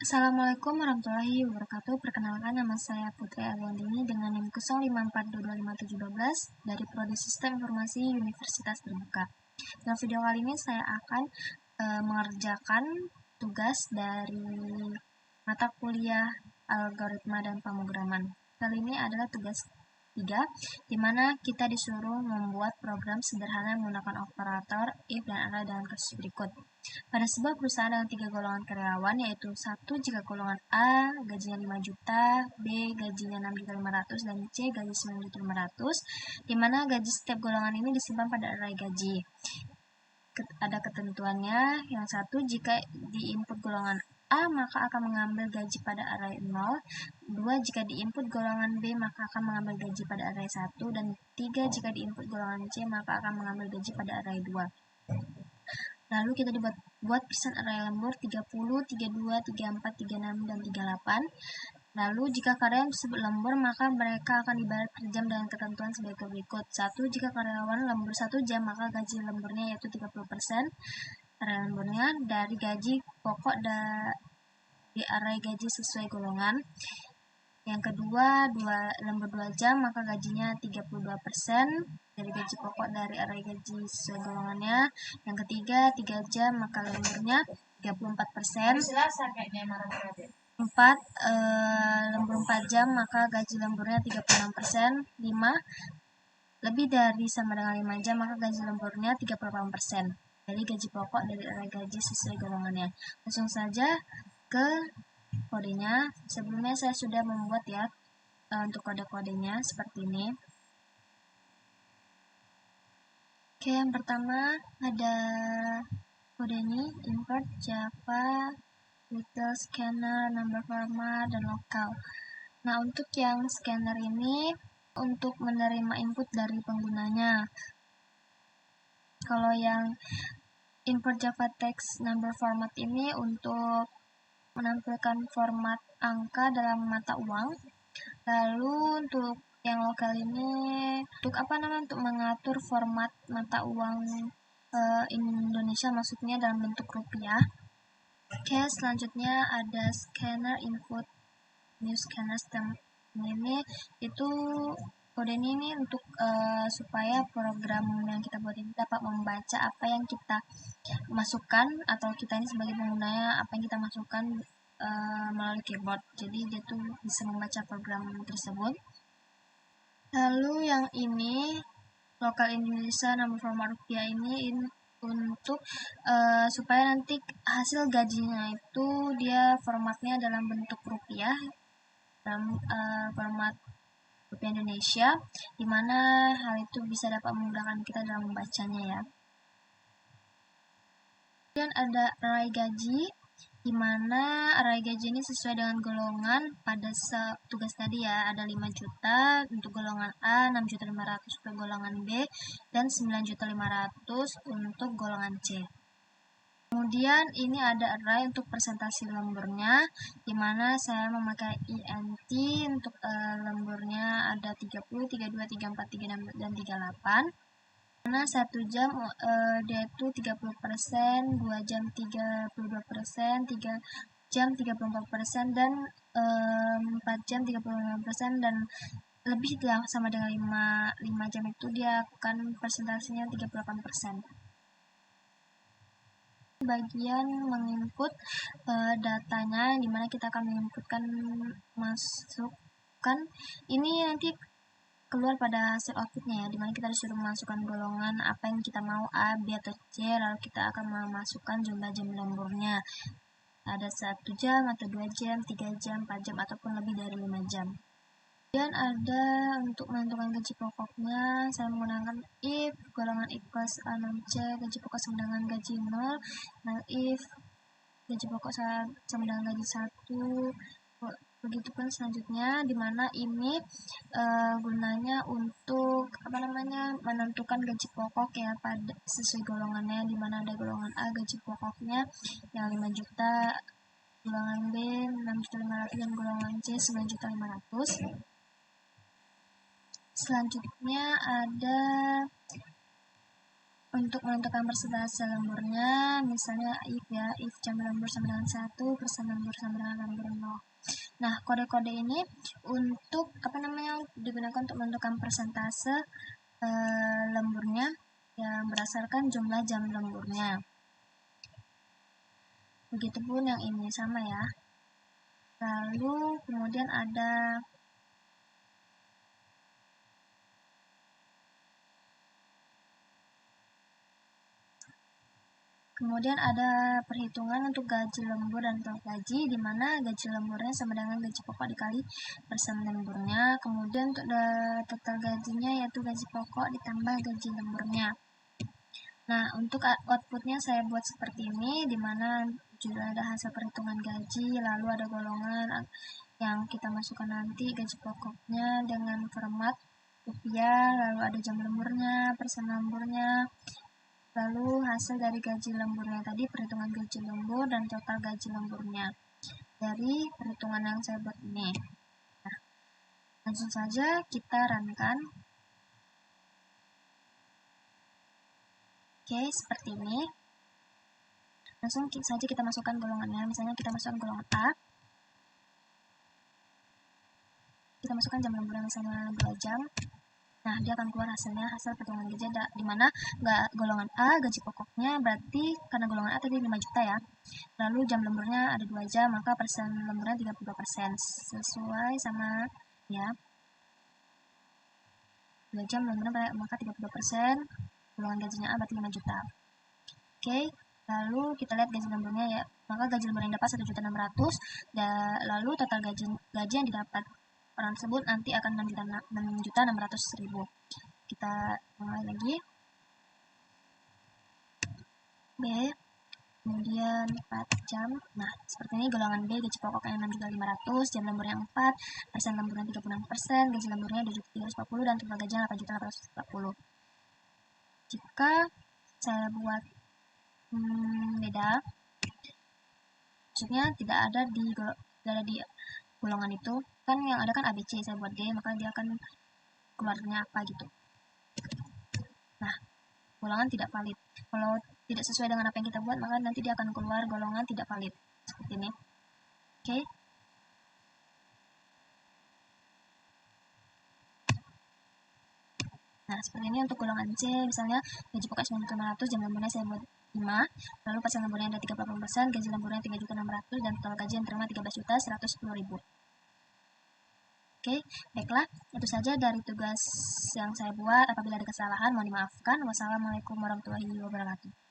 Assalamualaikum warahmatullahi wabarakatuh. Perkenalkan, nama saya Putri Aliandini dengan NIM 05422512 dari Prodi Sistem Informasi Universitas Terbuka. Dalam video kali ini saya akan mengerjakan tugas dari mata kuliah algoritma dan pemrograman. Kali ini adalah tugas 3, di mana kita disuruh membuat program sederhana menggunakan operator if dan array dengan kasus berikut. Pada sebuah perusahaan dengan 3 golongan karyawan, yaitu 1 jika golongan A gajinya 5 juta, B gajinya 6.500.000, dan C gaji 9.500.000, di mana gaji setiap golongan ini disimpan pada array gaji. Ada ketentuannya. Yang satu, jika diinput golongan A maka akan mengambil gaji pada array 0. 2, jika diinput golongan B maka akan mengambil gaji pada array 1. Dan 3, jika diinput golongan C maka akan mengambil gaji pada array 2. Lalu kita buat persen array lembur 30, 32, 34, 36, dan 38. Lalu jika karyawan tersebut lembur, maka mereka akan dibayar per jam dengan ketentuan sebagai berikut. 1. Jika karyawan lembur 1 jam, maka gaji lemburnya yaitu 30% array lemburnya dari gaji pokok di array gaji sesuai golongan. Yang kedua, lembur 2 jam, maka gajinya 32% dari gaji pokok dari array gaji sesuai golongannya. Yang ketiga, 3 jam, maka lemburnya 34%. 4, lembur 4 jam, maka gaji lemburnya 36%. 5, lebih dari sama dengan 5 jam, maka gaji lemburnya 38% dari gaji pokok dari array gaji sesuai golongannya. Langsung saja ke kodenya. Sebelumnya saya sudah membuat ya untuk kode-kodenya seperti ini. Oke, yang pertama ada kode ini, import Java, detail scanner, number format, dan lokal. Nah, untuk yang scanner ini untuk menerima input dari penggunanya. Kalau yang import Java text number format ini untuk menampilkan format angka dalam mata uang. Lalu untuk yang lokal ini untuk mengatur format mata uang Indonesia, maksudnya dalam bentuk rupiah. Oke, selanjutnya ada scanner input new scanner stem. Ini itu kode ini untuk supaya program yang kita buat ini dapat membaca apa yang kita masukkan, atau kita ini sebagai penggunanya apa yang kita masukkan melalui keyboard. Jadi dia tuh bisa membaca program tersebut. Lalu yang ini lokal Indonesia number format rupiah ini untuk supaya nanti hasil gajinya itu dia formatnya dalam bentuk rupiah, dalam format rupiah Indonesia, dimana hal itu bisa dapat memudahkan kita dalam membacanya ya. Kemudian ada array gaji, di mana array gaji ini sesuai dengan golongan pada tugas tadi ya. Ada 5 juta untuk golongan A, 6.500.000 untuk golongan B, dan 9.500.000 untuk golongan C. Kemudian ini ada array untuk presentasi lemburnya, di mana saya memakai int untuk lemburnya ada 30, 32, 34, 36, dan 38. Karena 1 jam dia itu 30%, 2 jam 32%, 3 jam 34%, dan 4 jam 35%, dan lebih sama dengan 5 jam itu dia akan presentasinya 38%. Bagian menginput datanya, dimana kita akan menginputkan masukkan ini nanti keluar pada hasil outputnya ya, dimana kita disuruh memasukkan golongan apa yang kita mau, A, B, atau C. Lalu kita akan memasukkan jumlah jam lemburnya, ada 1 jam atau 2 jam, 3 jam, 4 jam, ataupun lebih dari 5 jam. Kemudian ada untuk menentukan gaji pokoknya, saya menggunakan if golongan equals A6C, gaji pokok sama dengan gaji 0. Nah, if gaji pokok sama dengan gaji 1, begitupun selanjutnya, dimana ini gunanya untuk menentukan gaji pokok ya pada sesuai golongannya, dimana ada golongan A gaji pokoknya yang 5 juta, golongan B 6.500.000, dan golongan C 9.500.000. Selanjutnya ada Untuk menentukan persentase lemburnya, misalnya if jam lembur sama dengan 1, persen lembur sama dengan lembur 0. Nah, kode-kode ini untuk digunakan untuk menentukan persentase lemburnya yang berdasarkan jumlah jam lemburnya. Begitupun yang ini sama ya. Lalu kemudian ada perhitungan untuk gaji lembur dan total gaji, di mana gaji lemburnya sama dengan gaji pokok dikali persen lemburnya. Kemudian untuk total gajinya yaitu gaji pokok ditambah gaji lemburnya. Nah, untuk outputnya saya buat seperti ini, di mana juga ada hasil perhitungan gaji, lalu ada golongan yang kita masukkan nanti gaji pokoknya dengan format rupiah, lalu ada jam lemburnya, persen lemburnya, lalu hasil dari gaji lemburnya tadi, perhitungan gaji lembur dan total gaji lemburnya dari perhitungan yang saya buat ini. Nah, langsung saja kita runkan. Oke, seperti ini. Langsung saja kita masukkan golongannya. Misalnya kita masukkan golongan A. Kita masukkan jam lemburnya misalnya 2 jam. Nah, dia akan keluar hasilnya, hasil perhitungan gaji, di mana golongan A gaji pokoknya berarti karena golongan A tadi 5 juta ya. Lalu jam lemburnya ada 2 jam, maka persen lemburnya 32%. Sesuai sama ya. 2 jam lemburnya maka 32%. Golongan gajinya A berarti 5 juta. Oke, lalu kita lihat gaji lemburnya ya. Maka gaji lembur yang dapat 1.600.000, lalu total gaji yang didapat orang tersebut nanti akan 6.600.000. Kita mulai lagi. B, kemudian 4 jam. Nah, seperti ini golongan B, gaji pokoknya 6.500.000, jam lemburnya 4, persen lemburnya 36%, gaji lemburnya 2.340.000 dan total gajinya 8.840.000. Jika saya buat beda, maksudnya tidak ada di golongan itu, kan yang ada kan ABC, saya buat D, maka dia akan keluarnya apa gitu. Nah, golongan tidak valid. Kalau tidak sesuai dengan apa yang kita buat, maka nanti dia akan keluar golongan tidak valid. Seperti ini. Oke. Nah, seperti ini untuk golongan C, misalnya gaji pokok 9.500.000, jam lemburnya saya buat 5, lalu persen lemburnya ada 38%, gaji lemburnya 3.600.000, dan total gaji yang terima 13.110.000. Oke, baiklah, itu saja dari tugas yang saya buat. Apabila ada kesalahan, mohon dimaafkan. Wassalamualaikum warahmatullahi wabarakatuh.